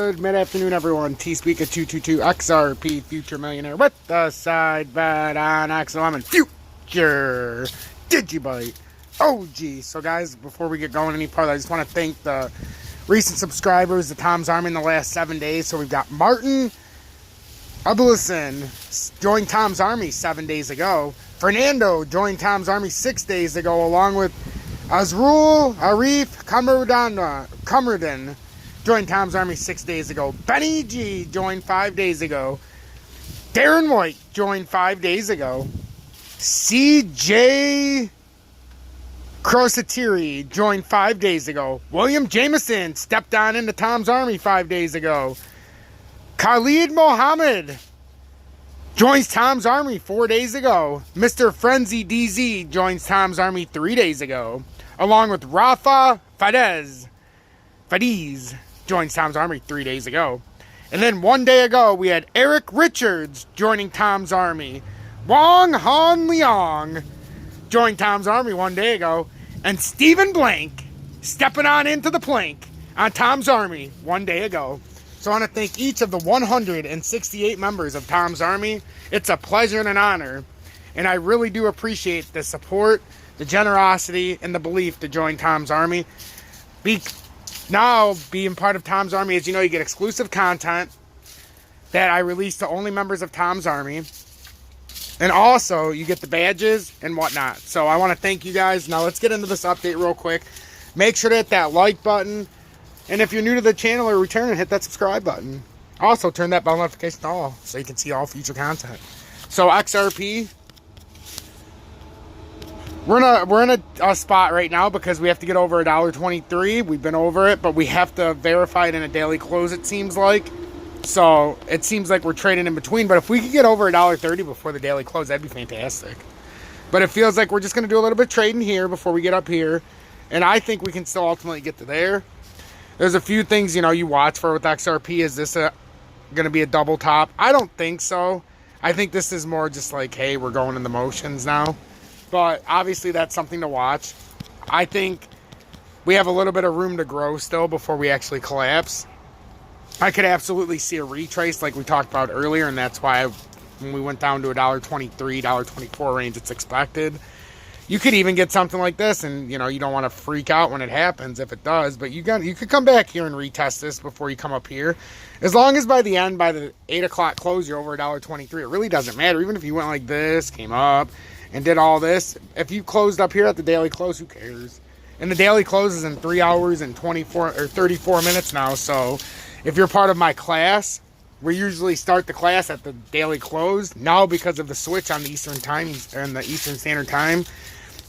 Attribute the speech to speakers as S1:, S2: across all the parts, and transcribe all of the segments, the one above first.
S1: Good mid-afternoon, everyone. T-Speaker 222 XRP Future Millionaire with the side bet on XLM and Future Digibyte OG. So, guys, before we get going any further, I just want to thank the recent subscribers, the Tom's Army, in the last 7 days. So, we've got Martin Abelison joined Tom's Army 7 days ago. Fernando joined Tom's Army 6 days ago, along with Azrul Arif Kamerdin joined Tom's Army 6 days ago. Benny G joined 5 days ago. Darren White joined 5 days ago. CJ Crosatiri joined 5 days ago. William Jameson stepped on into Tom's Army 5 days ago. Khalid Mohammed joins Tom's Army 4 days ago. Mr. Frenzy DZ joins Tom's Army 3 days ago. Along with Rafa Fadez joins Tom's Army 3 days ago. And then 1 day ago, we had Eric Richards joining Tom's Army. Wong Han Leong joined Tom's Army 1 day ago. And Stephen Blank stepping on into the plank on Tom's Army 1 day ago. So I want to thank each of the 168 members of Tom's Army. It's a pleasure and an honor. And I really do appreciate the support, the generosity, and the belief to join Tom's Army. Now, being part of Tom's Army, as you know, you get exclusive content that I release to only members of Tom's Army. And also, you get the badges and whatnot. So I want to thank you guys. Now, let's get into this update real quick. Make sure to hit that like button. And if you're new to the channel or returning, hit that subscribe button. Also, turn that bell notification to all so you can see all future content. So, XRP, we're in a spot right now because we have to get over $1.23. We've been over it, but we have to verify it in a daily close, it seems like. So it seems like we're trading in between. But if we could get over $1.30 before the daily close, that'd be fantastic. But it feels like we're just going to do a little bit of trading here before we get up here. And I think we can still ultimately get to there. There's a few things, you know, you watch for with XRP. Is this going to be a double top? I don't think so. I think this is more just like, hey, we're going in the motions now. But obviously that's something to watch. I think we have a little bit of room to grow still before we actually collapse. I could absolutely see a retrace like we talked about earlier, and that's why when we went down to $1.23, $1.24 range, it's expected. You could even get something like this, and you know, you don't want to freak out when it happens if it does, but you could come back here and retest this before you come up here. As long as by the end, by the 8 o'clock close, you're over $1.23, it really doesn't matter. Even if you went like this, came up, and did all this, if you closed up here at the daily close, who cares? And the daily close is in 3 hours and 24 or 34 minutes now, so if you're part of my class, we usually start the class at the daily close. Now, because of the switch on the Eastern time and the Eastern Standard Time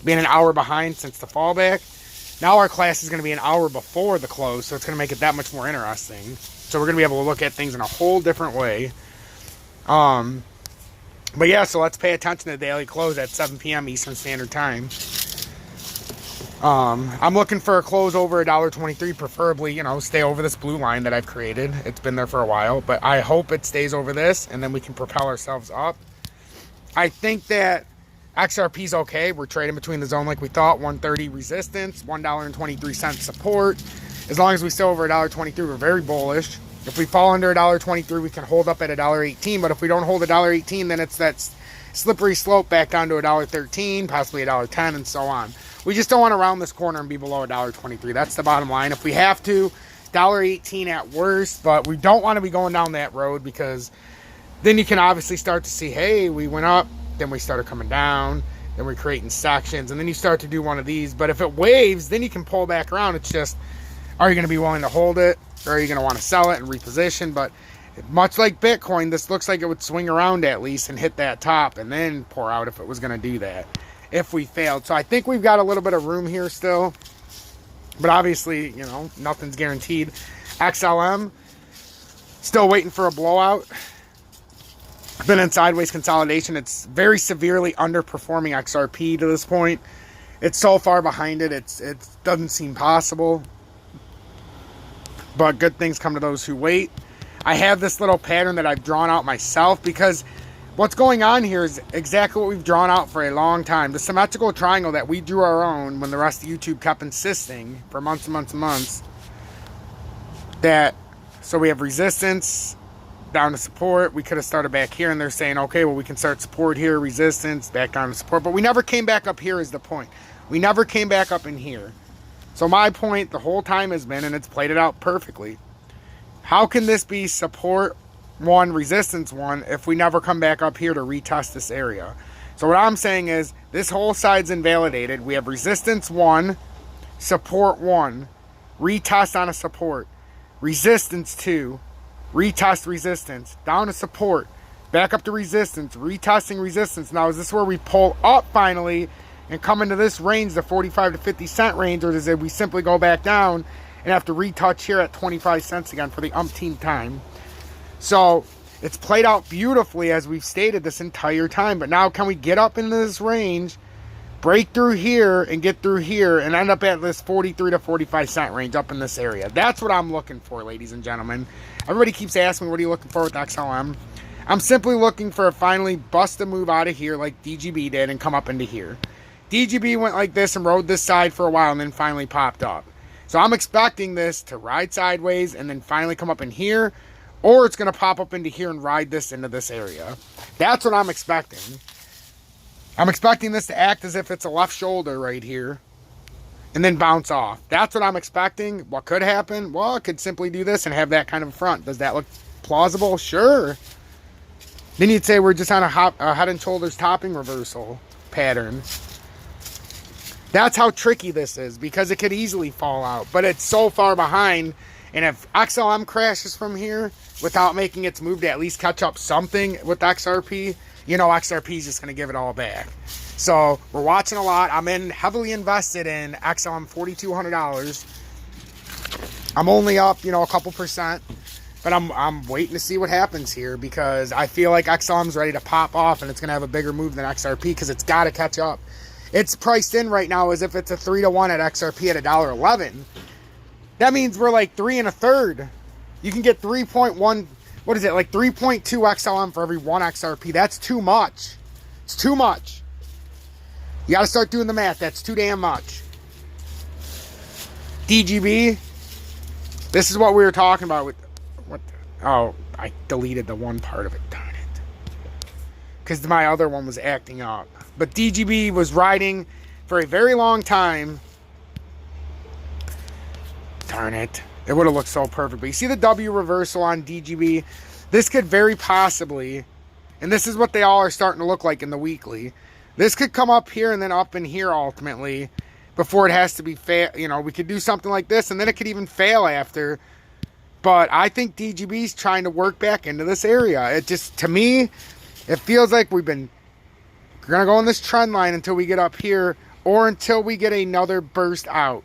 S1: being an hour behind since the fallback, now our class is going to be an hour before the close, so it's going to make it that much more interesting. So we're going to be able to look at things in a whole different way. But yeah, so let's pay attention to the daily close at 7 p.m. Eastern Standard Time. I'm looking for a close over $1.23, preferably, you know, stay over this blue line that I've created. It's been there for a while, but I hope it stays over this, and then we can propel ourselves up. I think that XRP's okay. We're trading between the zone like we thought. 130 resistance, $1.23 support. As long as we stay over $1.23, we're very bullish. If we fall under $1.23, we can hold up at $1.18. But if we don't hold $1.18, then it's that slippery slope back down to $1.13, possibly $1.10, and so on. We just don't want to round this corner and be below $1.23. That's the bottom line. If we have to, $1.18 at worst, but we don't want to be going down that road, because then you can obviously start to see, hey, we went up, then we started coming down, then we're creating sections, and then you start to do one of these. But if it waves, then you can pull back around. It's just, are you going to be willing to hold it, or are you going to want to sell it and reposition? But much like Bitcoin, this looks like it would swing around at least and hit that top and then pour out if it was going to do that, if we failed. So I think we've got a little bit of room here still, but obviously, you know, nothing's guaranteed. XLM, still waiting for a blowout. Been in sideways consolidation. It's very severely underperforming XRP to this point. It's so far behind it, it doesn't seem possible. But good things come to those who wait. I have this little pattern that I've drawn out myself, because what's going on here is exactly what we've drawn out for a long time. The symmetrical triangle that we drew our own when the rest of YouTube kept insisting for months and months and months that So we have resistance down to support. We could have started back here, and they're saying, okay, well, we can start support here, resistance, back down to support. But we never came back up here is the point. We never came back up in here. So my point the whole time has been, and it's played it out perfectly, how can this be support 1, resistance 1, if we never come back up here to retest this area? So what I'm saying is, this whole side's invalidated. We have resistance 1, support 1, retest on a support, resistance 2, retest resistance, down to support, back up to resistance, retesting resistance. Now, is this where we pull up finally and come into this range, the 45 to 50 cent range, or does it we simply go back down and have to retouch here at 25 cents again for the umpteenth time? So it's played out beautifully as we've stated this entire time. But now can we get up into this range, break through here and get through here and end up at this 43 to 45 cent range up in this area? That's what I'm looking for, ladies and gentlemen. Everybody keeps asking me, what are you looking for with XLM? I'm simply looking for a finally bust a move out of here like DGB did and come up into here. DGB went like this and rode this side for a while and then finally popped up. So I'm expecting this to ride sideways and then finally come up in here, or it's going to pop up into here and ride this into this area. That's what I'm expecting. I'm expecting this to act as if it's a left shoulder right here and then bounce off. That's what I'm expecting. What could happen? Well, it could simply do this and have that kind of a front. Does that look plausible? Sure. Then you'd say we're just on a head and shoulders topping reversal pattern. That's how tricky this is, because it could easily fall out, but it's so far behind. And if XLM crashes from here without making its move to at least catch up something with XRP, you know XRP is just going to give it all back. So we're watching a lot. I'm heavily invested in XLM, $4,200. I'm only up, you know, a couple percent, but I'm waiting to see what happens here, because I feel like XLM's ready to pop off and it's going to have a bigger move than XRP, because it's got to catch up. It's priced in right now as if it's a 3-to-1 at XRP at $1.11. That means we're like 3 1/3. You can get 3.1, what is it, like 3.2 XLM for every 1 XRP. That's too much. It's too much. You got to start doing the math. That's too damn much. DGB, this is what we were talking about with, what the, oh, I deleted the one part of it, darn it. Because my other one was acting up. But DGB was riding for a very long time. Darn it. It would have looked so perfect. But you see the W reversal on DGB? This could very possibly, and this is what they all are starting to look like in the weekly, this could come up here and then up in here ultimately before it has to be fail. You know, we could do something like this and then it could even fail after. But I think DGB's trying to work back into this area. It just, to me, it feels like we're going to go on this trend line until we get up here or until we get another burst out.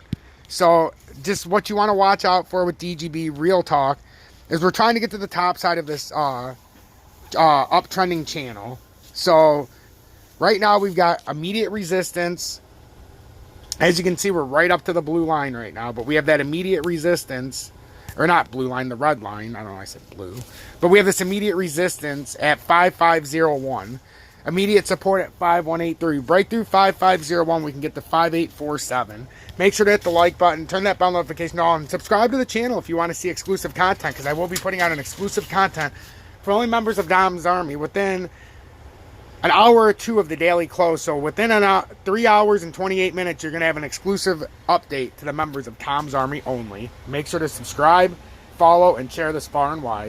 S1: So just what you want to watch out for with DGB, real talk, is we're trying to get to the top side of this uptrending channel. So right now we've got immediate resistance. As you can see, we're right up to the blue line right now, but we have that immediate resistance, or not blue line, the red line. I don't know why I said blue. But we have this immediate resistance at 5501. Immediate support at 5183. Break through 5501, we can get to 5847. Make sure to hit the like button, turn that bell notification on, and subscribe to the channel if you want to see exclusive content, because I will be putting out an exclusive content for only members of Dom's Army within an hour or two of the daily close. So within 3 hours and 28 minutes, you're going to have an exclusive update to the members of Tom's Army only. Make sure to subscribe, follow, and share this far and wide.